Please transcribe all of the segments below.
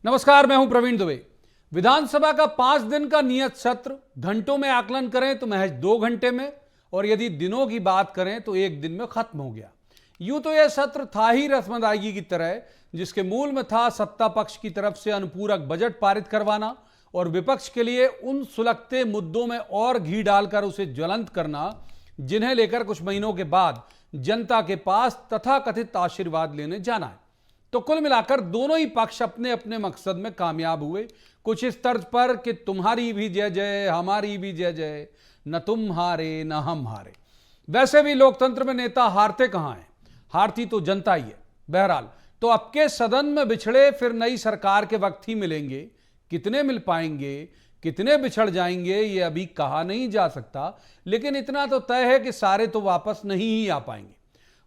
नमस्कार, मैं हूं प्रवीण दुबे। विधानसभा का 5 दिन का नियत सत्र घंटों में आकलन करें तो महज 2 घंटे में, और यदि दिनों की बात करें तो 1 दिन में खत्म हो गया। यूं तो यह सत्र था ही रस्म अदायगी की तरह, जिसके मूल में था सत्ता पक्ष की तरफ से अनुपूरक बजट पारित करवाना और विपक्ष के लिए उन सुलगते मुद्दों में और घी डालकर उसे ज्वलंत करना जिन्हें लेकर कुछ महीनों के बाद जनता के पास तथाकथित आशीर्वाद लेने जाना है। तो कुल मिलाकर दोनों ही पक्ष अपने अपने मकसद में कामयाब हुए, कुछ इस तर्ज पर कि तुम्हारी भी जय जय, हमारी भी जय जय, न तुम हारे न हम हारे। वैसे भी लोकतंत्र में नेता हारते कहां हैं, हारती तो जनता ही है। बहरहाल तो अब के सदन में बिछड़े फिर नई सरकार के वक्त ही मिलेंगे। कितने मिल पाएंगे, कितने बिछड़ जाएंगे, ये अभी कहा नहीं जा सकता, लेकिन इतना तो तय है कि सारे तो वापस नहीं ही आ पाएंगे।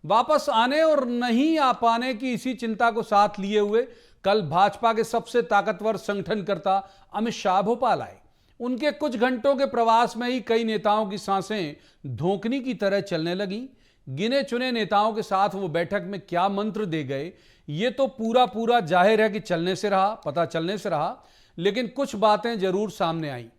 वापस आने और नहीं आ पाने की इसी चिंता को साथ लिए हुए कल भाजपा के सबसे ताकतवर संगठनकर्ता अमित शाह भोपाल आए। उनके कुछ घंटों के प्रवास में ही कई नेताओं की सांसें धोखनी की तरह चलने लगी। गिने चुने नेताओं के साथ वो बैठक में क्या मंत्र दे गए, ये तो पूरा जाहिर है कि पता चलने से रहा, लेकिन कुछ बातें जरूर सामने आई।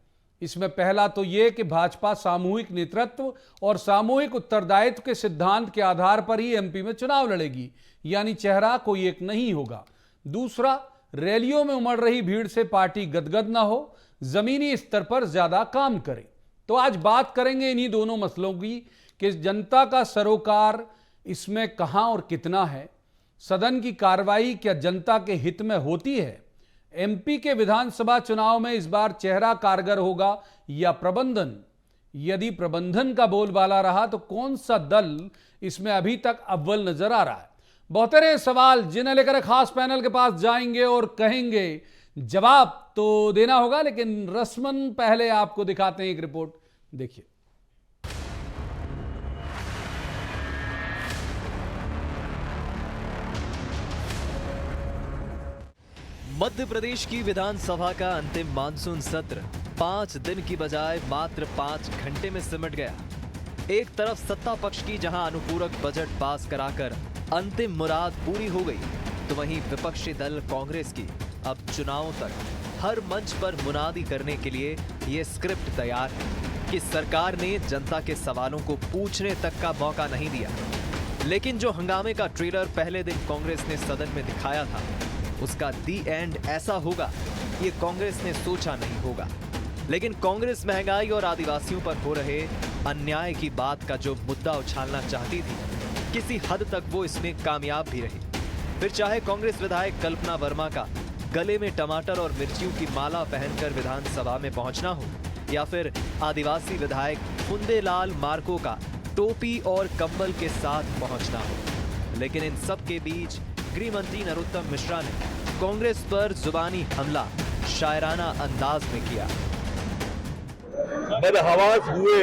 इसमें पहला तो यह कि भाजपा सामूहिक नेतृत्व और सामूहिक उत्तरदायित्व के सिद्धांत के आधार पर ही एमपी में चुनाव लड़ेगी, यानी चेहरा कोई एक नहीं होगा। दूसरा, रैलियों में उमड़ रही भीड़ से पार्टी गदगद ना हो, जमीनी स्तर पर ज्यादा काम करे। तो आज बात करेंगे इन्हीं दोनों मसलों की कि जनता का सरोकार इसमें कहां और कितना है, सदन की कार्रवाई क्या जनता के हित में होती है, एमपी के विधानसभा चुनाव में इस बार चेहरा कारगर होगा या प्रबंधन, यदि प्रबंधन का बोलबाला रहा तो कौन सा दल इसमें अभी तक अव्वल नजर आ रहा है। बहुतेरे सवाल जिन्हें लेकर खास पैनल के पास जाएंगे और कहेंगे जवाब तो देना होगा, लेकिन रस्मन पहले आपको दिखाते हैं एक रिपोर्ट, देखिए। मध्य प्रदेश की विधानसभा का अंतिम मानसून सत्र 5 दिन की बजाय मात्र 5 घंटे में सिमट गया। एक तरफ सत्ता पक्ष की जहां अनुपूरक बजट पास कराकर अंतिम मुराद पूरी हो गई, तो वहीं विपक्षी दल कांग्रेस की अब चुनावों तक हर मंच पर मुनादी करने के लिए ये स्क्रिप्ट तैयार है कि सरकार ने जनता के सवालों को पूछने तक का मौका नहीं दिया। लेकिन जो हंगामे का ट्रेलर पहले दिन कांग्रेस ने सदन में दिखाया था, उसका दी एंड ऐसा होगा ये कांग्रेस ने सोचा नहीं होगा। लेकिन कांग्रेस महंगाई और आदिवासियों पर हो रहे अन्याय की बात का जो मुद्दा उछालना चाहती थी, किसी हद तक वो इसमें कामयाब भी रही। फिर चाहे कांग्रेस विधायक कल्पना वर्मा का गले में टमाटर और मिर्चियों की माला पहनकर विधानसभा में पहुंचना हो, या फिर आदिवासी विधायक फुंदेलाल मार्को का टोपी और कंबल के साथ पहुंचना हो। लेकिन इन सब के बीच गृह मंत्री नरोत्तम मिश्रा ने कांग्रेस पर जुबानी हमला शायराना अंदाज में किया। बदहवास हुए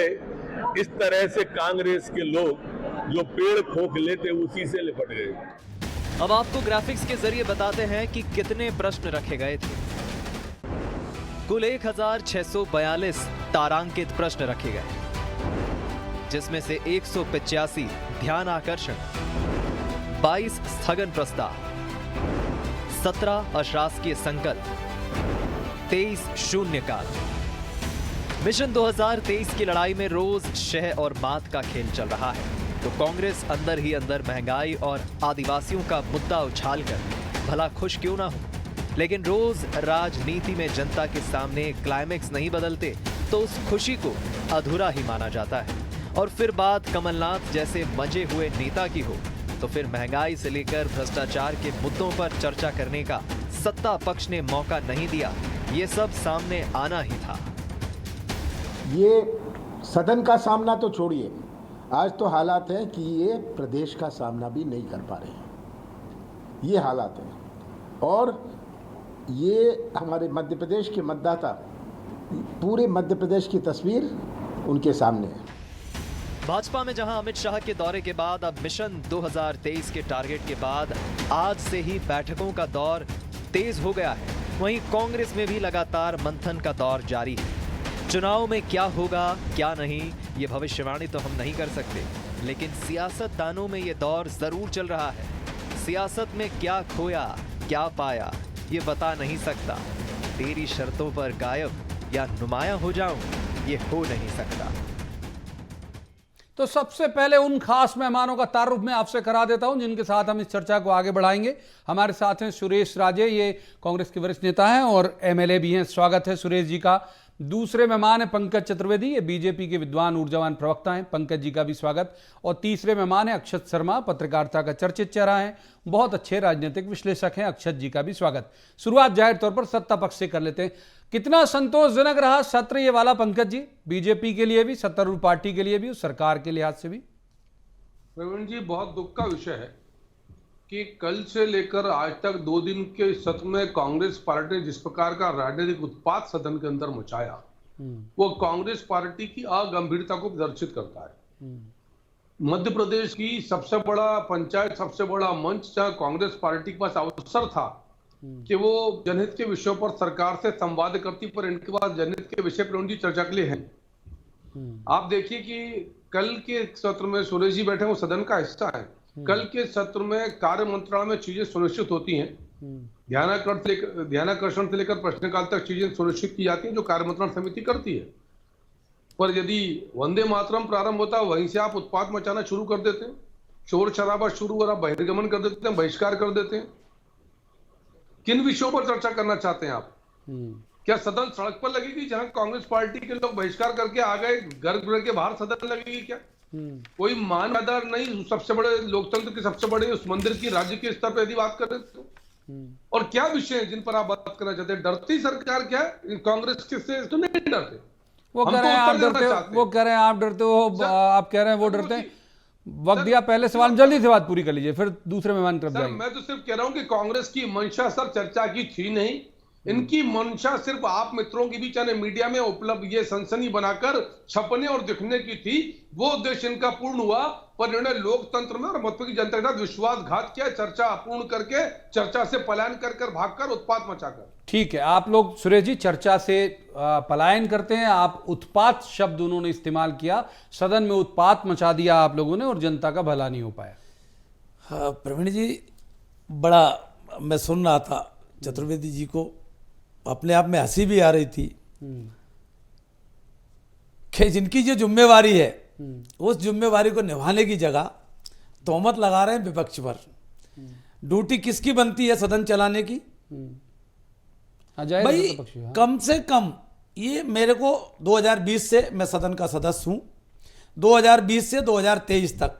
इस तरह से कांग्रेस के लोग जो पेड़ खोखले थे उसी से लिपट गए। अब आपको ग्राफिक्स के जरिए बताते हैं कि कितने प्रश्न रखे गए थे। कुल 1642 तारांकित प्रश्न रखे गए, जिसमें से 185 ध्यान आकर्षण, 22 स्थगन प्रस्ताव, 17 अशासकीय संकल्प, 23 शून्यकाल। मिशन 2023 की लड़ाई में रोज शह और मात का खेल चल रहा है, तो कांग्रेस अंदर ही अंदर महंगाई और आदिवासियों का मुद्दा उछालकर भला खुश क्यों ना हो। लेकिन रोज राजनीति में जनता के सामने क्लाइमेक्स नहीं बदलते तो उस खुशी को अधूरा ही माना जाता है। और फिर बात कमलनाथ जैसे मजे हुए नेता की हो तो फिर महंगाई से लेकर भ्रष्टाचार के मुद्दों पर चर्चा करने का सत्ता पक्ष ने मौका नहीं दिया। ये सब सामने आना ही था। ये सदन का सामना तो छोड़िए, आज तो हालात हैं कि ये प्रदेश का सामना भी नहीं कर पा रहे हैं। ये हालात हैं और ये हमारे मध्य प्रदेश के मतदाता, पूरे मध्य प्रदेश की तस्वीर उनके सामने है। भाजपा में जहां अमित शाह के दौरे के बाद अब मिशन 2023 के टारगेट के बाद आज से ही बैठकों का दौर तेज हो गया है, वहीं कांग्रेस में भी लगातार मंथन का दौर जारी है। चुनाव में क्या होगा क्या नहीं, ये भविष्यवाणी तो हम नहीं कर सकते, लेकिन सियासतदानों में ये दौर जरूर चल रहा है। सियासत में क्या खोया क्या पाया, ये बता नहीं सकता। तेरी शर्तों पर गायब या नुमाया हो जाऊं, ये हो नहीं सकता। तो सबसे पहले उन खास मेहमानों का तारुफ मैं आपसे करा देता हूं जिनके साथ हम इस चर्चा को आगे बढ़ाएंगे। हमारे साथ हैं सुरेश राजे, ये कांग्रेस के वरिष्ठ नेता हैं और एमएलए भी हैं। स्वागत है सुरेश जी का। दूसरे मेहमान हैं पंकज चतुर्वेदी, ये बीजेपी के विद्वान ऊर्जावान प्रवक्ता हैं। पंकज जी का भी स्वागत। और तीसरे मेहमान हैं अक्षत शर्मा, पत्रकारिता का चर्चित चेहरा है, बहुत अच्छे राजनीतिक विश्लेषक हैं। अक्षत जी का भी स्वागत। शुरुआत जाहिर तौर पर सत्ता पक्ष से कर लेते हैं। कितना संतोषजनक रहा सत्र ये वाला पंकज जी, बीजेपी के लिए भी, सत्तारूढ़ पार्टी के लिए भी, सरकार के लिहाज से भी? प्रवीण जी, बहुत दुख का विषय है कि कल से लेकर आज तक 2 दिन के सत्र में कांग्रेस पार्टी ने जिस प्रकार का राजनीतिक उत्पात सदन के अंदर मचाया, वो कांग्रेस पार्टी की अगंभीरता को प्रदर्शित करता है। मध्य प्रदेश की सबसे बड़ा पंचायत, सबसे बड़ा मंच जहां कांग्रेस पार्टी के पास अवसर था कि वो जनहित के विषयों पर सरकार से संवाद करती, पर इनके पास जनहित के विषय पर उनकी चर्चा के लिए है। आप देखिए कि कल के सत्र में सुरेश जी बैठे, वो सदन का हिस्सा है। कल के सत्र में कार्य मंत्रालय में चीजें सुनिश्चित होती हैं, ध्यानाकर्षण से लेकर प्रश्नकाल तक चीजें सुनिश्चित की जाती हैं जो कार्य मंत्रालय समिति करती है। पर यदि वंदे मातरम प्रारंभ होता है, वहीं से आप उत्पात मचाना शुरू कर देते हैं, शोर शराबा शुरू हो रहा, बहिर्गमन कर देते हैं, बहिष्कार कर देते हैं। किन विषयों पर चर्चा करना चाहते हैं आप? क्या सदन सड़क पर लगेगी जहां कांग्रेस पार्टी के लोग बहिष्कार करके आ गए, गर्भगृह के बाहर सदन लगेगी क्या? कोई मान आधार नहीं, सबसे बड़े लोकतंत्र के सबसे बड़े उस मंदिर की राज्य के स्तर पर यदि बात करें तो। और क्या विषय है जिन पर आप बात करना चाहते हैं? डरती सरकार क्या है कांग्रेस के से? तो नहीं डरते। वो कह रहे हैं आप डरते हो, वो कह रहे हैं आप डरते हो, आप कह रहे हैं वो डरते हैं। वक्त दिया, पहले सवाल जल्दी से बात पूरी कर लीजिए, फिर दूसरे मेहमान की तरफ जाएंगे। मैं तो सिर्फ कह रहा हूं कि कांग्रेस की मंशा सर चर्चा की थी नहीं, इनकी मंशा सिर्फ आप मित्रों के बीच यानी मीडिया में उपलब्ध ये सनसनी बनाकर छपने और दिखने की थी। वो उद्देश्य इनका पूर्ण हुआ, पर इन्होंने लोकतंत्र में और मत की जनता के साथ विश्वासघात किया, चर्चा अपूर्ण करके, चर्चा से पलायन कर भागकर, उत्पात मचाकर। ठीक है, आप लोग सुरेश जी चर्चा से पलायन करते हैं, आप उत्पात शब्द उन्होंने इस्तेमाल किया, सदन में उत्पात मचा दिया आप लोगों ने और जनता का भला नहीं हो पाया। हाँ प्रवीण जी, बड़ा मैं सुन रहा था चतुर्वेदी जी को, अपने आप में हंसी भी आ रही थी कि जिनकी जो जिम्मेवारी है उस जिम्मेवारी को निभाने की जगह तोहमत लगा रहे हैं विपक्ष पर। ड्यूटी किसकी बनती है सदन चलाने की? भाई कम से कम ये मेरे को 2020 से मैं सदन का सदस्य हूं, 2020 से 2023 तक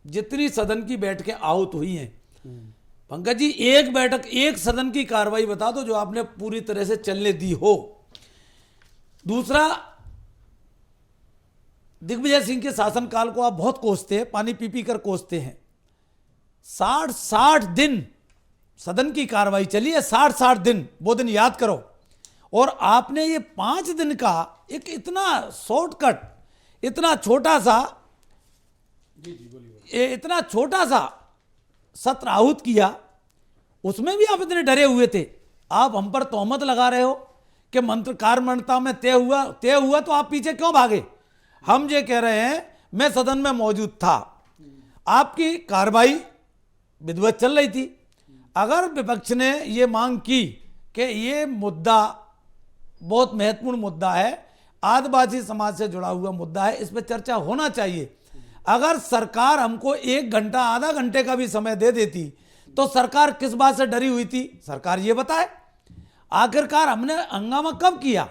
जितनी सदन की बैठकें आहूत हुई हैं, पंकज जी एक बैठक, एक सदन की कार्रवाई बता दो जो आपने पूरी तरह से चलने दी हो। दूसरा, दिग्विजय सिंह के शासनकाल को आप बहुत कोसते हैं, पानी पी पी कर कोसते हैं। 60 दिन सदन की कार्रवाई चली है, 60 दिन, वो दिन याद करो। और आपने ये 5 दिन का एक इतना शॉर्टकट, इतना छोटा सा सत्र आहूत किया, उसमें भी आप इतने डरे हुए थे। आप हम पर तोहमत लगा रहे हो कि मंत्र कार्यमंत्रणा में तय हुआ तो आप पीछे क्यों भागे? हम ये कह रहे हैं, मैं सदन में मौजूद था, आपकी कार्रवाई विधिवत चल रही थी। अगर विपक्ष ने ये मांग की कि ये मुद्दा बहुत महत्वपूर्ण मुद्दा है, आदिवासी समाज से जुड़ा हुआ मुद्दा है, इस पर चर्चा होना चाहिए। अगर सरकार हमको 1 घंटा, आधा घंटे का भी समय दे देती तो सरकार किस बात से डरी हुई थी? सरकार ये बताए। आखिरकार हमने हंगामा कब किया?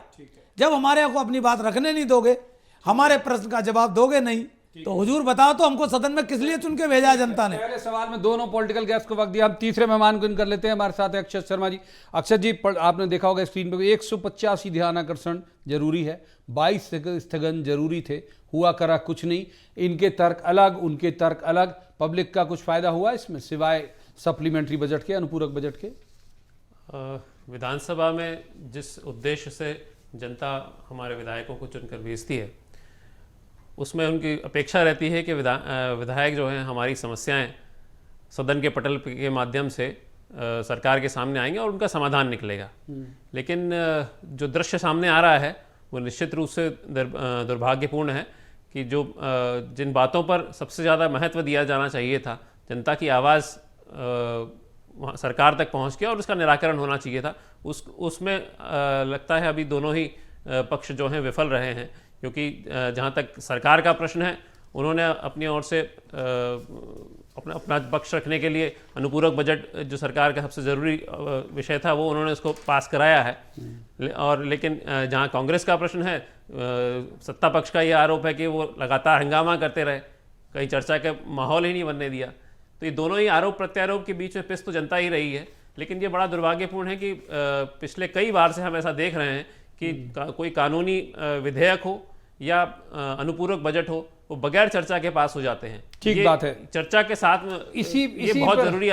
जब हमारे को अपनी बात रखने नहीं दोगे, हमारे प्रश्न का जवाब दोगे नहीं, तो हुजूर बताओ तो हमको सदन में किस लिए चुन के भेजा जनता ने? पहले सवाल में दोनों पॉलिटिकल गैप्स को वक्त दिया। हम तीसरे मेहमान को इन कर लेते हैं। हमारे साथ है अक्षत शर्मा जी। अक्षत जी, आपने देखा होगा स्क्रीन पे 185 ध्यानाकर्षण जरूरी है, 22 स्थगन जरूरी थे, हुआ करा कुछ नहीं। इनके तर्क अलग, उनके तर्क अलग। पब्लिक का कुछ फायदा हुआ इसमें सिवाय सप्लीमेंट्री बजट के, अनुपूरक बजट के? विधानसभा में जिस उद्देश्य से जनता हमारे विधायकों को चुनकर भेजती है, उसमें उनकी अपेक्षा रहती है कि विधायक जो हैं हमारी समस्याएं सदन के पटल के माध्यम से सरकार के सामने आएंगे और उनका समाधान निकलेगा। लेकिन जो दृश्य सामने आ रहा है वो निश्चित रूप से दुर्भाग्यपूर्ण है कि जो जिन बातों पर सबसे ज़्यादा महत्व दिया जाना चाहिए था, जनता की आवाज़ वहाँ सरकार तक पहुँच के और उसका निराकरण होना चाहिए था। उसमें लगता है अभी दोनों ही पक्ष जो हैं विफल रहे हैं, क्योंकि जहाँ तक सरकार का प्रश्न है उन्होंने अपनी ओर से अपना पक्ष रखने के लिए अनुपूरक बजट जो सरकार का सबसे ज़रूरी विषय था वो उन्होंने उसको पास कराया है। और लेकिन जहाँ कांग्रेस का प्रश्न है, सत्ता पक्ष का ये आरोप है कि वो लगातार हंगामा करते रहे, कहीं चर्चा का माहौल ही नहीं बनने दिया। तो ये दोनों ही आरोप प्रत्यारोप के बीच में पिस तो जनता ही रही है। लेकिन ये बड़ा दुर्भाग्यपूर्ण है कि पिछले कई बार से हम ऐसा देख रहे हैं कि कोई कानूनी विधेयक हो या अनुपूरक बजट हो, वो बगैर चर्चा के पास हो जाते हैं। ठीक बात है। चर्चा के साथ में ये बहुत जरूरी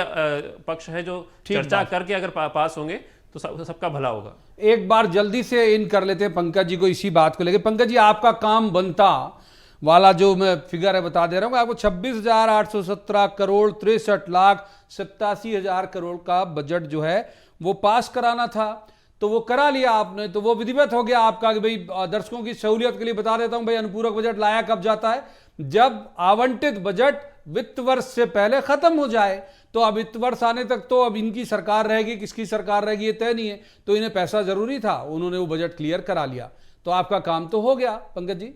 पक्ष है जो चर्चा करके अगर पास होंगे तो सबका भला होगा। एक बार जल्दी से इन कर लेते हैं पंकज जी को इसी बात को लेकर। पंकज जी, आपका काम बनता वाला जो मैं फिगर है बता दे रहा हूँ आपको, 26,817 करोड़ 63,87,000 करोड़ का बजट जो है वो पास कराना था, तो वो करा लिया आपने, तो वो विधिवत हो गया आपका कि भाई दर्शकों की सहूलियत के लिए बता देता हूं भाई, अनुपूरक बजट लाया कब जाता है, जब आवंटित बजट वित्त वर्ष से पहले खत्म हो जाए। तो अब वित्त वर्ष आने तक तो अब इनकी सरकार रहेगी, किसकी सरकार रहेगी ये तय नहीं है, तो इन्हें पैसा जरूरी था, उन्होंने वो बजट क्लियर करा लिया, तो आपका काम तो हो गया। पंकज जी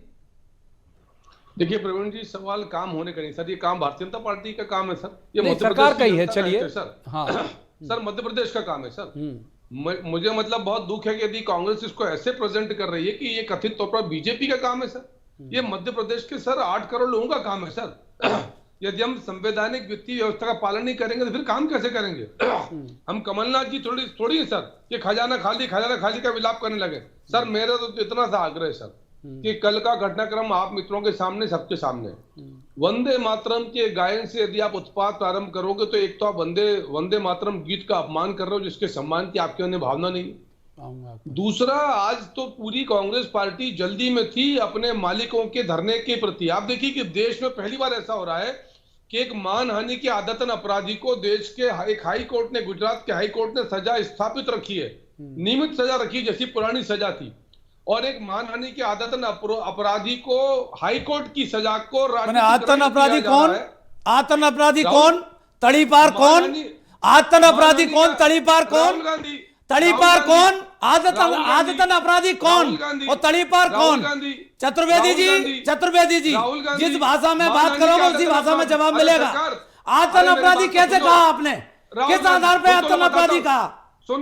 देखिए प्रवीण जी, सवाल काम होने का नहीं सर, ये काम भारतीय जनता पार्टी का काम है सर, ये नहीं, मध्य सरकार प्रदेश का ही है। जनता का चलिए सर, हाँ सर मध्य प्रदेश का काम है सर। मुझे मतलब बहुत दुख है कि यदि कांग्रेस इसको ऐसे प्रेजेंट कर रही है कि ये कथित तौर पर बीजेपी का काम है सर, ये मध्य प्रदेश के सर 8 करोड़ लोगों का काम है सर। यदि हम संवैधानिक वित्तीय व्यवस्था का पालन नहीं करेंगे तो फिर काम कैसे करेंगे? हम कमलनाथ जी थोड़ी है सर ये खजाना खाली का विलाप करने लगे। सर मेरा तो इतना सा आग्रह है सर कि कल का घटनाक्रम आप मित्रों के सामने, सबके सामने, वंदे मातरम के गायन से यदि आप उत्पाद प्रारंभ करोगे तो एक तो आप वंदे मातरम गीत का अपमान कर रहे हो जिसके सम्मान की आपके अंदर भावना नहीं। दूसरा, आज तो पूरी कांग्रेस पार्टी जल्दी में थी अपने मालिकों के धरने के प्रति। आप देखिए कि देश में पहली बार ऐसा हो रहा है कि एक मानहानि के आदतन अपराधी को देश के एक हाई कोर्ट ने, गुजरात के हाई कोर्ट ने सजा स्थापित रखी है, नियमित सजा रखी जैसी पुरानी सजा थी, और एक मानहानि के आदतन अपराधी को हाईकोर्ट की सजा को आतन अपराधी कौन? आतन अपराधी कौन? तड़ीपार कौन? आतन अपराधी कौन? तड़ीपार कौन? तड़ीपार कौन? आदतन अपराधी कौन और तड़ीपार कौन? चतुर्वेदी जी जिस भाषा में बात करोगे उसी भाषा में जवाब मिलेगा। आतन अपराधी कैसे कहा आपने? किस आधार पे आतन अपराधी कहा?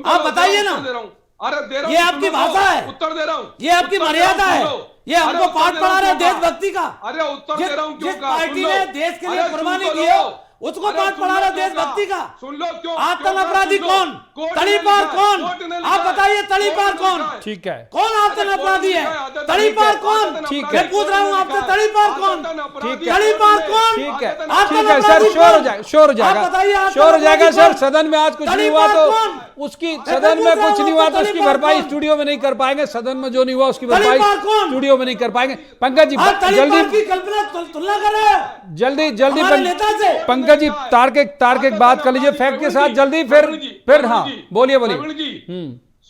आप बताइए ना। ये आपकी भाषा है, उत्तर दे रहा हूँ, ये आपकी मर्यादा है, ये हमको पाठ पढ़ा रहे देशभक्ति का। अरे उत्तर दे रहा हूँ, जिस पार्टी ने देश के लिए कुर्बानी की है उसको पाठ पढ़ा रहे देशभक्ति का। सुन लो क्यों? आतन अपराधी कौन? तड़ीपार कौन? आप बताइए तड़ीपार कौन? ठीक है, कौन आतन अपराधी है? तड़ीपार कौन? ठीक है, मैं पूछ रहा हूँ आपसे, तड़ीपार कौन? ठीक है, तड़ीपार कौन? ठीक है, आतन ठीक है सर, अपराधी शोर हो कौन? जाएगा, शोर हो जाएगा, आप बताइए आतन शोर हो जाएगा अपराधी सर। कौन? सदन में आज कुछ नहीं हुआ तड़ीपार तो कौन? उसकी मैं सदन में पूछ रहा कुछ हूं, नहीं हुआ तो उसकी तड़ीपार भरपाई कौन? स्टूडियो में नहीं कर पाएंगे। सदन में जो नहीं हुआ उसकी भरपाई तड़ीपार कौन? स्टूडियो में नहीं कर पाएंगे। पंकज जी आप तड़ीपार जल्दी की कल्पना तुलना कर रहे हो जल्दी हमारे नेता से। पंकज जी तार्किक बात कर लीजिए, फैक्ट के साथ जल्दी, फिर हाँ बोलिए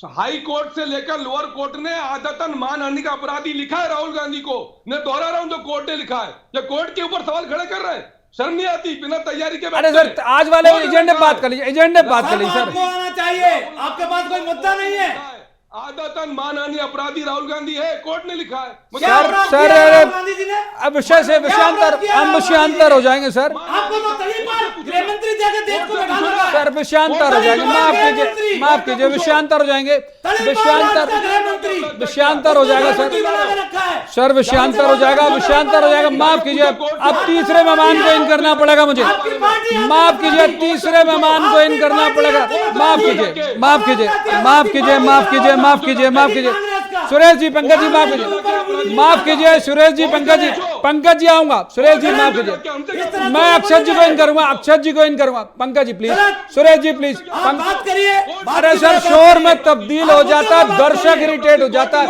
हाई कोर्ट से लेकर लोअर कोर्ट ने आदतन मानहानि का अपराधी लिखा है राहुल गांधी को। मैं दोहरा रहा हूं जो कोर्ट ने लिखा है, या कोर्ट के ऊपर सवाल खड़े कर रहे हैं। शर्म नहीं आती? बिना तैयारी के अरे सर आज वाले एजेंडे बात कर लीजिए, एजेंडे बात कर लीजिए सर। आपको आना चाहिए, आपके पास कोई मुद्दा नहीं है। आदतन मानहानि अपराधी राहुल गांधी है, कोर्ट ने लिखा है। सर अब विषय से हम विषयांतर हो जाएंगे सर। आपको तो गृह मंत्री जाके देश को बैठाना है। सर विषयांतर हो जाएंगे, माफ कीजिए विषयांतर हो जाएंगे, विषयांतर हो जाएगा सर। सर विषयांतर हो जाएगा, माफ कीजिए। अब तीसरे मेहमान को इन करना पड़ेगा मुझे, माफ कीजिए, तीसरे मेहमान को इन करना पड़ेगा। माफ कीजिए सुरेश जी, पंकज जी माफ कीजिए सुरेश जी, पंकज जी आऊंगा। सुरेश जी माफ कीजिए, मैं अक्षत जी को इन करूंगा, पंकज जी प्लीज, सुरेश जी प्लीज। बात करिए। अरे सर शोर में तब्दील हो जाता, दर्शक इरिटेट हो जाता,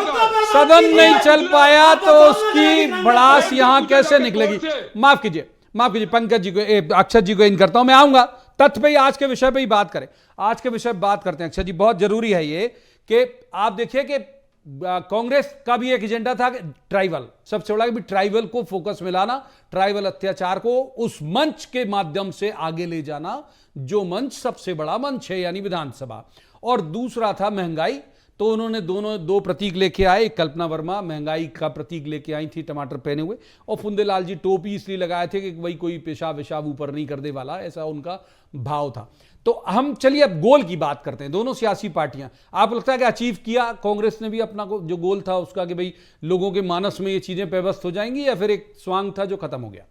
सदन नहीं चल पाया तो उसकी भड़ास यहाँ कैसे निकलेगी? माफ कीजिए पंकज जी को, अक्षत जी को इन करता हूं। मैं आऊंगा तथ्य पे ही, आज के विषय पे ही बात करें। आज के विषय पे बात करते हैं अक्षत जी, बहुत जरूरी है ये कि आप देखिए कि कांग्रेस का भी एक एजेंडा था कि ट्राइबल, सबसे बड़ा कि ट्राइबल को फोकस में लाना, ट्राइबल अत्याचार को उस मंच के माध्यम से आगे ले जाना जो मंच सबसे बड़ा मंच है, यानी विधानसभा। और दूसरा था महंगाई। तो उन्होंने दो प्रतीक लेके आए। कल्पना वर्मा महंगाई का प्रतीक लेके आई थी टमाटर पहने हुए, और फुंदेलाल जी टोपी इसलिए लगाए थे कि भाई कोई पेशाब वेशाब ऊपर नहीं कर दे वाला, ऐसा उनका भाव था। तो हम चलिए अब गोल की बात करते हैं। दोनों सियासी पार्टियां, आप लगता है कि अचीव किया कांग्रेस ने भी अपना जो गोल था उसका, कि भाई लोगों के मानस में ये चीजें पेवस्त हो जाएंगी, या फिर एक स्वांग था जो खत्म हो गया?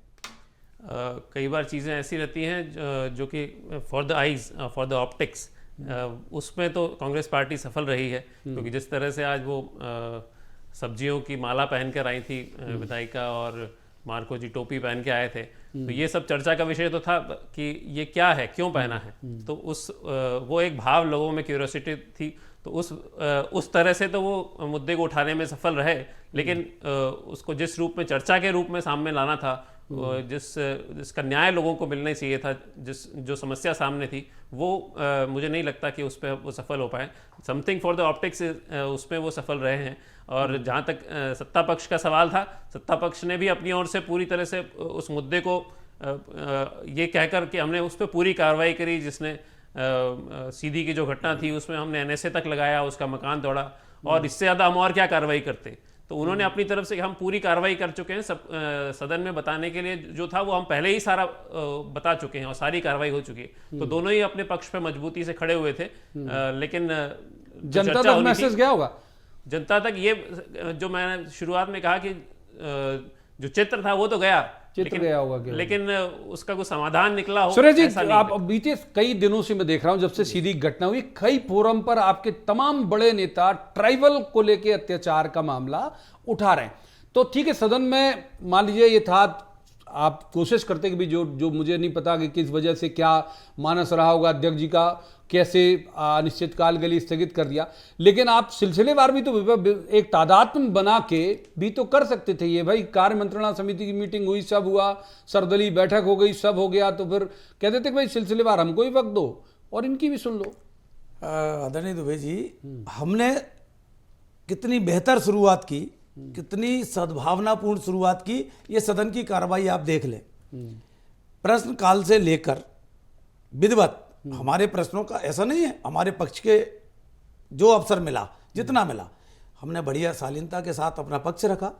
कई बार चीज़ें ऐसी रहती हैं जो कि for the eyes, for the optics, उसमें तो कांग्रेस पार्टी सफल रही है, क्योंकि जिस तरह से आज वो सब्जियों की माला पहन कर आई थी विधायिका, और मार्को जी टोपी पहन के आए थे, तो ये सब चर्चा का विषय तो था कि ये क्या है, क्यों पहना है। तो वो एक भाव, लोगों में क्यूरियोसिटी थी, तो उस तरह से तो वो मुद्दे को उठाने में सफल रहे। लेकिन उसको जिस रूप में, चर्चा के रूप में सामने लाना था, जिसका न्याय लोगों को मिलना चाहिए था, जो समस्या सामने थी, वो मुझे नहीं लगता कि उस पर वो सफल हो पाए। समथिंग फॉर द ऑप्टिक्स उसमें वो सफल रहे हैं। और जहाँ तक सत्ता पक्ष का सवाल था, सत्ता पक्ष ने भी अपनी ओर से पूरी तरह से उस मुद्दे को ये कहकर कि हमने उस पर पूरी कार्रवाई करी, जिसने सीधी की जो घटना थी उसमें हमने NSA तक लगाया, उसका मकान तोड़ा, और इससे ज़्यादा हम और क्या कार्रवाई करते। तो उन्होंने अपनी तरफ से हम पूरी कार्रवाई कर चुके हैं, सब सदन में बताने के लिए जो था वो हम पहले ही सारा बता चुके हैं, और सारी कार्रवाई हो चुकी है। तो दोनों ही अपने पक्ष पे मजबूती से खड़े हुए थे। लेकिन जनता तक मैसेज गया होगा, जनता तक ये, जो मैंने शुरुआत में कहा कि जो चित्र था वो तो गया, गया होगा क्या? लेकिन उसका कोई समाधान निकला हो, सुरेश जी, ऐसा नहीं आप बीते कई दिनों से मैं देख रहा हूं, जब से सीधी घटना हुई, कई फोरम पर आपके तमाम बड़े नेता ट्राइबल को लेकर अत्याचार का मामला उठा रहे हैं। तो ठीक है, सदन में मान लीजिए ये था, आप कोशिश करते कि भी जो मुझे नहीं पता कि किस वजह से क्या मानस रहा होगा अध्यक्ष जी का, कैसे अनिश्चितकाल के लिए स्थगित कर दिया, लेकिन आप सिलसिलेवार भी तो एक तादाद बना के भी तो कर सकते थे। ये भाई कार्य मंत्रणा समिति की मीटिंग हुई, सब हुआ, सर्वदलीय बैठक हो गई, सब हो गया, तो फिर कहते थे कि भाई सिलसिलेवार हमको भी वक्त दो और इनकी भी सुन लो। आदरणीय दुबे जी, हमने कितनी बेहतर शुरुआत की, कितनी सद्भावनापूर्ण शुरुआत की, ये सदन की कार्रवाई आप देख लें। प्रश्न काल से लेकर विधिवत हमारे प्रश्नों का ऐसा नहीं है, हमारे पक्ष के जो अवसर मिला, जितना मिला, हमने बढ़िया शालीनता के साथ अपना पक्ष रखा।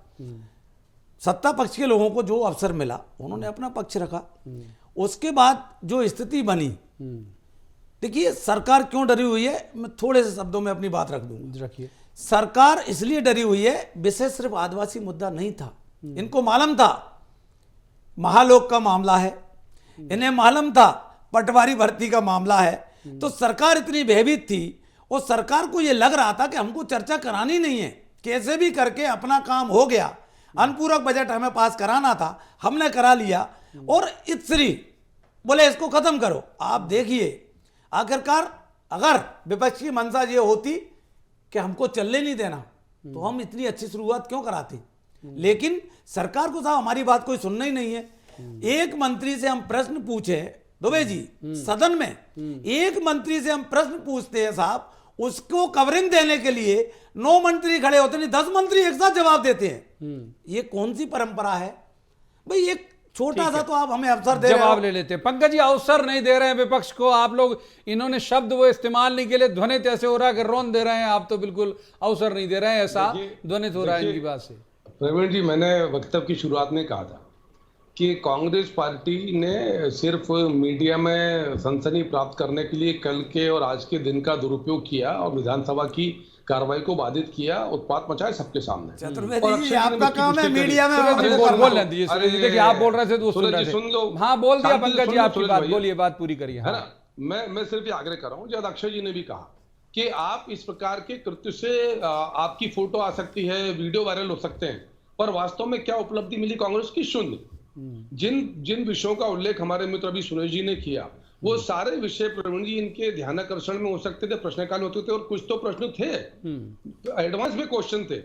सत्ता पक्ष के लोगों को जो अवसर मिला उन्होंने अपना पक्ष रखा। उसके बाद जो स्थिति बनी, देखिए सरकार क्यों डरी हुई है, मैं थोड़े से शब्दों में अपनी बात रख दूंगा। रखिए। सरकार इसलिए डरी हुई है, विषय सिर्फ आदिवासी मुद्दा नहीं था, इनको मालूम था महालोक का मामला है, इन्हें मालूम था पटवारी भर्ती का मामला है। तो सरकार इतनी भयभीत थी, और सरकार को यह लग रहा था कि हमको चर्चा करानी नहीं है, कैसे भी करके अपना काम हो गया, अनुपूरक बजट हमें पास कराना था, हमने करा लिया, और इतनी बोले इसको खत्म करो। आप देखिए, आखिरकार अगर विपक्ष की मंशा ये होती कि हमको चलने नहीं देना, तो हम इतनी अच्छी शुरुआत क्यों कराते। लेकिन सरकार को साहब हमारी बात कोई सुनना ही नहीं है। एक मंत्री से हम प्रश्न पूछे, दुबे जी, सदन में एक मंत्री से हम प्रश्न पूछते हैं साहब, उसको कवरिंग देने के लिए 9 मंत्री खड़े होते नहीं, 10 मंत्री एक साथ जवाब देते हैं। ये कौन सी परंपरा है भाई? एक छोटा सा तो आप हमें अवसर दे जवाब ले लेते हैं। पंकज जी, अवसर नहीं दे रहे हैं विपक्ष को आप लोग, इन्होंने शब्द वो इस्तेमाल नहीं के लिए ध्वनित ऐसे हो रहा है कि रोन दे रहे हैं, आप तो बिल्कुल अवसर नहीं दे रहे हैं, ऐसा ध्वनित हो रहा है इनकी बात से। प्रवीण जी, मैंने वक्तव्य की शुरुआत में कहा था कि कांग्रेस पार्टी ने सिर्फ मीडिया में सनसनी प्राप्त करने के लिए कल के और आज के दिन का दुरुपयोग किया और विधानसभा की कार्रवाई को बाधित किया, उत्पात मचाए सबके सामने। चतुर्वेदी जी, आपका काम है मीडिया में बोल दीजिए। देखिए आप बोल रहे थे तो सुन रहे थे। सुन लो। हाँ बोल दिया पंकज जी, आपकी बात बोलिए, बात पूरी करिए। है ना, मैं सिर्फ ये आग्रह कर रहा हूँ, जो अक्षय जी ने भी कहा कि आप इस प्रकार के कृत्य से आपकी फोटो आ सकती है, वीडियो वायरल हो सकते हैं, पर वास्तव में क्या उपलब्धि मिली कांग्रेस की? शून्य। जिन विषयों का उल्लेख हमारे मित्र अभी सुरेश जी ने किया, वो सारे विषय प्रवीण जी इनके ध्यानाकर्षण में हो सकते थे, प्रश्नकाल होते थे, और कुछ तो प्रश्न थे, एडवांस में क्वेश्चन थे।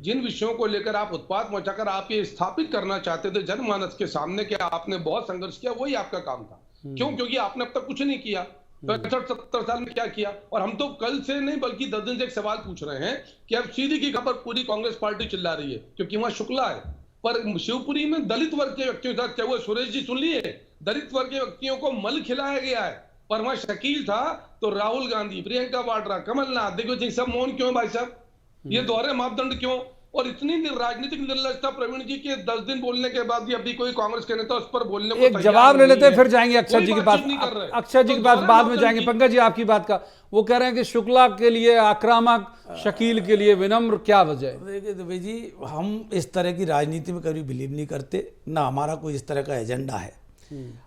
जिन विषयों को लेकर आप उत्पात मचाकर आप ये स्थापित करना चाहते थे जनमानस के सामने कि आपने बहुत संघर्ष किया, वही आपका काम था। क्यों? क्योंकि आपने अब तक कुछ नहीं किया। 65-70 साल में क्या किया? और हम तो कल से नहीं बल्कि 10 दिन से एक सवाल पूछ रहे हैं कि अब सीधी की खबर पूरी कांग्रेस पार्टी चिल्ला रही है क्योंकि वहां शुक्ला है, पर शिवपुरी में दलित वर्ग के व्यक्तियों के साथ क्या हुआ? सुरेश जी सुन लिए, दलित वर्ग के व्यक्तियों को मल खिलाया गया है, पर वहां शकील था तो राहुल गांधी, प्रियंका वाड्रा, कमलनाथ, दिग्विजय सिंह सब मौन क्यों भाई साहब? ये दोहरे मापदंड क्यों? और इतनी राजनीतिक निर्लजता प्रवीण जी के 10 दिन बोलने के बाद भी अभी कोई कांग्रेस के नेता उस पर बोलने को एक जवाब ले लेते हैं, फिर जाएंगे अक्षय कोई जी के बातचीत पास। नहीं कर रहे। अक्षय जी तो के पास दोहरे बाद में मापदंड जाएंगे। की- पंकज जी आपकी बात का, वो कह रहे हैं कि शुक्ला के लिए आक्रामक, शकील के लिए विनम्र, क्या वजह है? देखिए दुबे जी, हम इस तरह की राजनीति में कभी बिलीव नहीं करते, ना हमारा कोई इस तरह का एजेंडा है।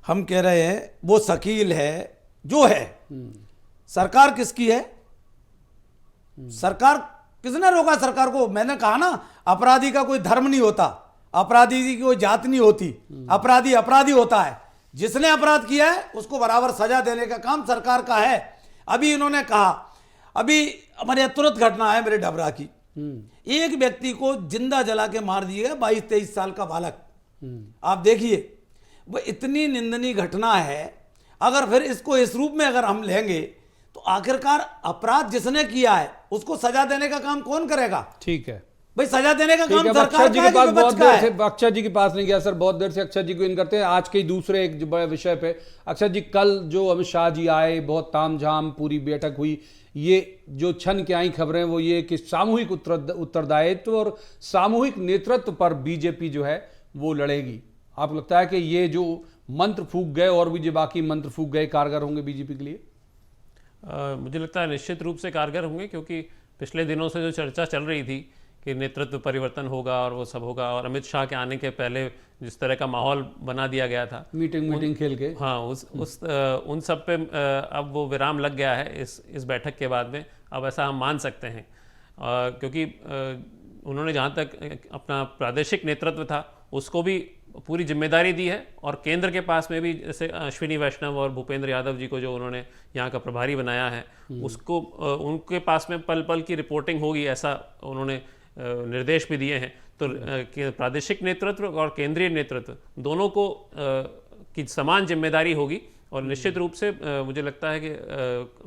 हम कह रहे हैं वो शकील है जो है, सरकार किसकी है? सरकार किसने रोका सरकार को? मैंने कहा ना, अपराधी का कोई धर्म नहीं होता, अपराधी की कोई जात नहीं होती, अपराधी अपराधी होता है। जिसने अपराध किया है उसको बराबर सजा देने का काम सरकार का है। अभी इन्होंने कहा, अभी हमारे तुरंत घटना है मेरे डबरा की, एक व्यक्ति को जिंदा जला के मार दिया 22-23 साल का बालक। आप देखिए, वो इतनी निंदनीय घटना है। अगर फिर इसको इस रूप में अगर हम लेंगे तो आखिरकार अपराध जिसने किया है उसको सजा देने का काम कौन करेगा? ठीक है भाई, सजा देने का ठीक काम है। सरकार अक्षय जी का के है पास कि बहुत विपक्ष का देर है? से, अक्षय जी के पास नहीं गया सर, बहुत देर से अक्षय जी को इन करते हैं। आज के दूसरे एक बड़े विषय पे अक्षय जी, कल जो अमित शाह जी आए, बहुत तामझाम पूरी बैठक हुई, ये जो छन के आई खबरें वो ये कि सामूहिक उत्तरदायित्व और सामूहिक नेतृत्व पर बीजेपी जो है वो लड़ेगी। आपको लगता है कि ये जो मंत्र फूंक गए और भी जो बाकी मंत्र फूंक गए कारगर होंगे बीजेपी के लिए? मुझे लगता है निश्चित रूप से कारगर होंगे, क्योंकि पिछले दिनों से जो चर्चा चल रही थी कि नेतृत्व परिवर्तन होगा और वो सब होगा, और अमित शाह के आने के पहले जिस तरह का माहौल बना दिया गया था मीटिंग खेल के, हाँ, उन सब पे अब वो विराम लग गया है इस बैठक के बाद में। अब ऐसा हम मान सकते हैं, क्योंकि उन्होंने जहाँ तक अपना प्रादेशिक नेतृत्व था उसको भी पूरी जिम्मेदारी दी है, और केंद्र के पास में भी जैसे अश्विनी वैष्णव और भूपेंद्र यादव जी को जो उन्होंने यहाँ का प्रभारी बनाया है, उसको उनके पास में पल पल की रिपोर्टिंग होगी, ऐसा उन्होंने निर्देश भी दिए हैं। तो प्रादेशिक नेतृत्व और केंद्रीय नेतृत्व दोनों को की समान जिम्मेदारी होगी, और निश्चित रूप से मुझे लगता है कि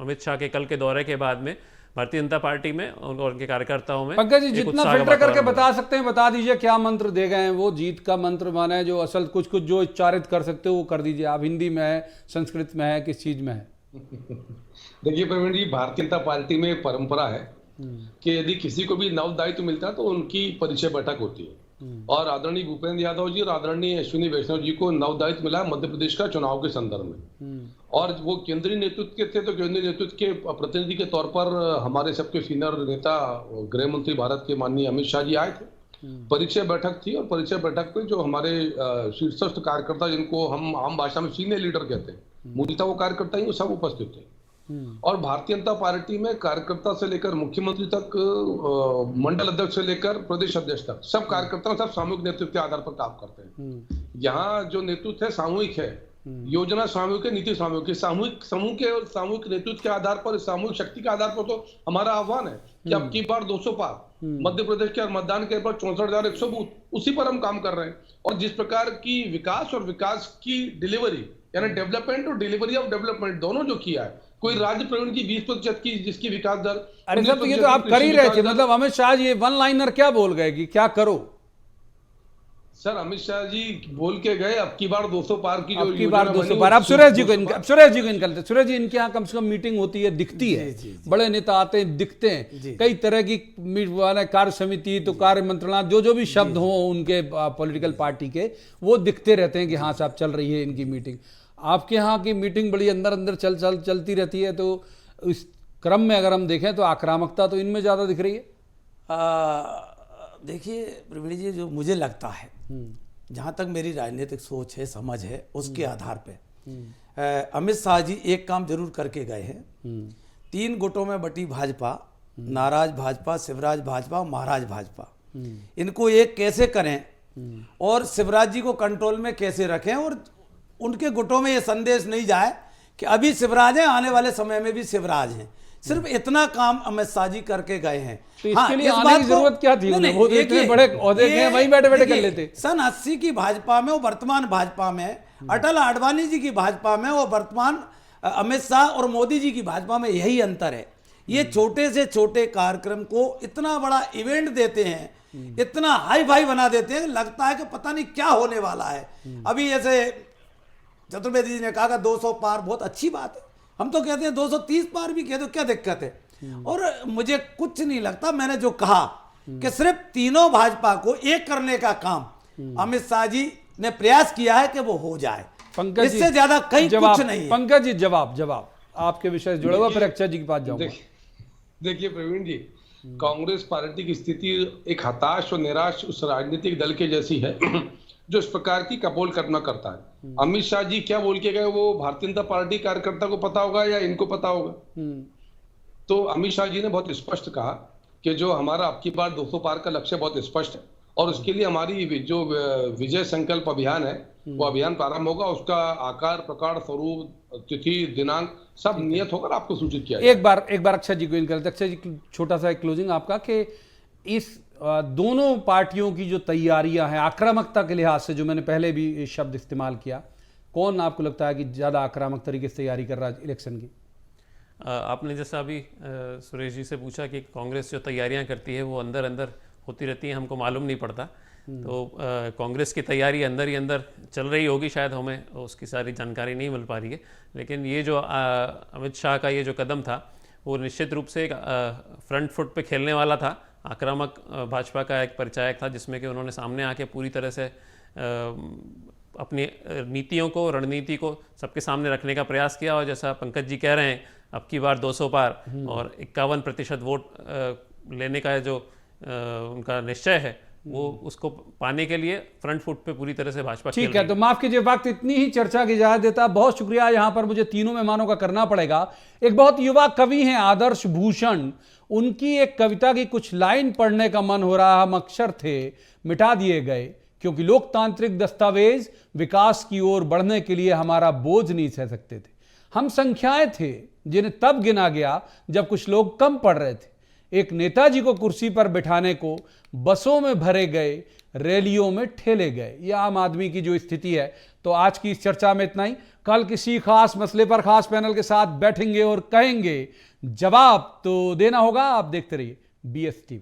अमित शाह के कल के दौरे के बाद में भारतीय जनता पार्टी में और उनके कार्यकर्ताओं में पंकज जी एक जितना उत्साह का फिल्टर करके वातावरण बता सकते हैं बता दीजिए, क्या मंत्र दे गए हैं वो? जीत का मंत्र माना है, जो असल कुछ कुछ जो उच्चारित कर सकते हो वो कर दीजिए। आप हिंदी में है, संस्कृत में है, किस चीज में है? देखिए प्रवीण जी, भारतीय जनता पार्टी में एक परंपरा है कि यदि किसी को भी नव दायित्व मिलता है तो उनकी परिचय बैठक होती है, और आदरणीय भूपेंद्र यादव जी और आदरणीय अश्विनी वैष्णव जी को नव दायित्व मिला मध्य प्रदेश का चुनाव के संदर्भ में, और वो केंद्रीय नेतृत्व के थे, तो केंद्रीय नेतृत्व के प्रतिनिधि के तौर पर हमारे सबके सीनियर नेता गृह मंत्री भारत के माननीय अमित शाह जी आए थे। परिचय बैठक थी, और परिचय बैठक पे जो हमारे शीर्षस्थ कार्यकर्ता, जिनको हम आम भाषा में सीनियर लीडर कहते हैं, मूलतः वो कार्यकर्ता ही वो सब उपस्थित थे। और भारतीय जनता पार्टी में कार्यकर्ता से लेकर मुख्यमंत्री तक, मंडल अध्यक्ष से लेकर प्रदेश अध्यक्ष तक, सब कार्यकर्ता सब सामूहिक नेतृत्व के आधार पर काम करते हैं। यहाँ जो नेतृत्व है सामूहिक है, योजना सामूहिक है, नीति सामूहिक है। सामूहिक समूह के और सामूहिक नेतृत्व के आधार पर, सामूहिक शक्ति के आधार पर तो हमारा आह्वान है कि अब की बार 200 पार, मध्य प्रदेश के मतदान के पर 64,100 बूथ, उसी पर हम काम कर रहे हैं। और जिस प्रकार की विकास और विकास की डिलीवरी, यानी डेवलपमेंट और डिलीवरी ऑफ डेवलपमेंट दोनों जो किया है, कोई राज्य प्रवीण की 20% की जिसकी विकास दर, अरे सर, तो ये तो आप कर ही रहे थे। मतलब अमित शाह जी वन लाइनर क्या बोल गए कि क्या करो? सर अमित शाह जी बोल के गए अब की बार 200 पार की, अब की बार 200 पार। अब सुरेश जी को निकलते, सुरेश जी इनके यहाँ कम से कम मीटिंग होती है, दिखती है, बड़े नेता आते हैं, दिखते हैं, कई तरह की कार्य समिति, तो कार्य मंत्रणा, जो भी शब्द हो उनके पॉलिटिकल पार्टी के, वो दिखते रहते हैं कि हाँ साहब चल रही है इनकी मीटिंग। आपके यहाँ की मीटिंग बड़ी अंदर अंदर चलती रहती है, तो इस क्रम में अगर हम देखें तो आक्रामकता तो इनमें ज़्यादा दिख रही है। देखिए प्रवीण जी, जो मुझे लगता है, जहाँ तक मेरी राजनीतिक सोच है, समझ है, उसके आधार पे अमित शाह जी एक काम जरूर करके गए हैं। 3 गुटों में बटी भाजपा, नाराज भाजपा, शिवराज भाजपा और महाराज भाजपा, इनको एक कैसे करें और शिवराज जी को कंट्रोल में कैसे रखें, और उनके गुटों में ये संदेश नहीं जाए कि अभी शिवराज हैं, आने वाले समय में भी शिवराज हैं। सिर्फ इतना काम अमित शाह जी करके गए हैं। तो इसके लिए आने की जरूरत क्या थी? वो इतने बड़े ओहदे के वहीं बैठे बैठे कर लेते। सन 80 की भाजपा में और वर्तमान भाजपा में, अटल आडवाणी जी की भाजपा में और वर्तमान अमित शाह और मोदी जी की भाजपा में यही अंतर है, ये छोटे से छोटे कार्यक्रम को इतना बड़ा इवेंट देते हैं, इतना हाई फाई बना देते हैं, लगता है कि पता नहीं क्या होने वाला है। अभी जैसे चतुर्वेदी जी ने कहा 200 पार, बहुत अच्छी बात है, हम तो कहते हैं 230 पार भी कह दो, क्या दिक्कत है। और मुझे कुछ नहीं लगता, मैंने जो कहा कि सिर्फ तीनों भाजपा को एक करने का काम अमित शाह जी ने प्रयास किया है कि वो हो जाए, पंकज जी, इससे ज्यादा कहीं जवाब, कुछ नहीं है। पंकज जी जवाब आपके विषय से जुड़ा हुआ, फिर अक्षय जी के पास जाऊंगा। देखिए प्रवीण जी, कांग्रेस पार्टी की स्थिति एक हताश और निराश उस राजनीतिक दल के जैसी है जो इस प्रकार की कपोल कल्पना करता है। अमित शाह जी क्या बोल के गए वो भारतीय जनता पार्टी कार्यकर्ता को पता होगा या इनको पता होगा। तो अमित शाह जी ने बहुत स्पष्ट कहा कि जो हमारा अब की बार 200 पार का लक्ष्य बहुत स्पष्ट है और उसके लिए हमारी जो विजय संकल्प अभियान है वो अभियान प्रारंभ होगा। उसका आकार, प्रकार, स्वरूप, तिथि, दिनांक सब नियत होकर आपको सूचित किया जाएगा। एक बार अक्षय जी को इन करते, अक्षय जी छोटा सा क्लोजिंग आपका कि इस दोनों पार्टियों की जो तैयारियां हैं आक्रामकता के लिहाज से, जो मैंने पहले भी शब्द इस्तेमाल किया, कौन आपको लगता है कि ज्यादा आक्रामक तरीके से तैयारी कर रहा है इलेक्शन की? आपने जैसा अभी सुरेश जी से पूछा कि कांग्रेस जो तैयारियां करती है वो अंदर अंदर होती रहती है, हमको मालूम नहीं पड़ता। तो कांग्रेस की तैयारी अंदर ही अंदर चल रही होगी, शायद हमें उसकी सारी जानकारी नहीं मिल पा रही है। लेकिन ये जो अमित शाह का ये जो कदम था वो निश्चित रूप से एक फ्रंट फुट पे खेलने वाला था, आक्रामक भाजपा का एक परिचायक था, जिसमें कि उन्होंने सामने आके पूरी तरह से अपनी नीतियों को, रणनीति को सबके सामने रखने का प्रयास किया। और जैसा पंकज जी कह रहे हैं, अब की बार 200 पार और 51% वोट लेने का जो उनका निश्चय है वो उसको पाने के लिए फ्रंट फुट पे पूरी तरह से भाजपा खेल ठीक है, तो माफ कीजिए, वक्त इतनी ही चर्चा की इजाजत देता। बहुत शुक्रिया, यहां पर मुझे तीनों मेहमानों का करना पड़ेगा। एक बहुत युवा कवि हैं आदर्श भूषण, उनकी एक कविता की कुछ लाइन पढ़ने का मन हो रहा। हम अक्षर थे मिटा दिए गए क्योंकि लोकतांत्रिक दस्तावेज विकास की ओर बढ़ने के लिए हमारा बोझ नहीं सह सकते थे। हम संख्याएं थे जिन्हें तब गिना गया जब कुछ लोग कम पढ़ रहे थे। एक नेताजी को कुर्सी पर बिठाने को बसों में भरे गए, रैलियों में ठेले गए। यह आम आदमी की जो स्थिति है। तो आज की इस चर्चा में इतना ही। कल किसी खास मसले पर खास पैनल के साथ बैठेंगे और कहेंगे, जवाब तो देना होगा। आप देखते रहिए BS TV।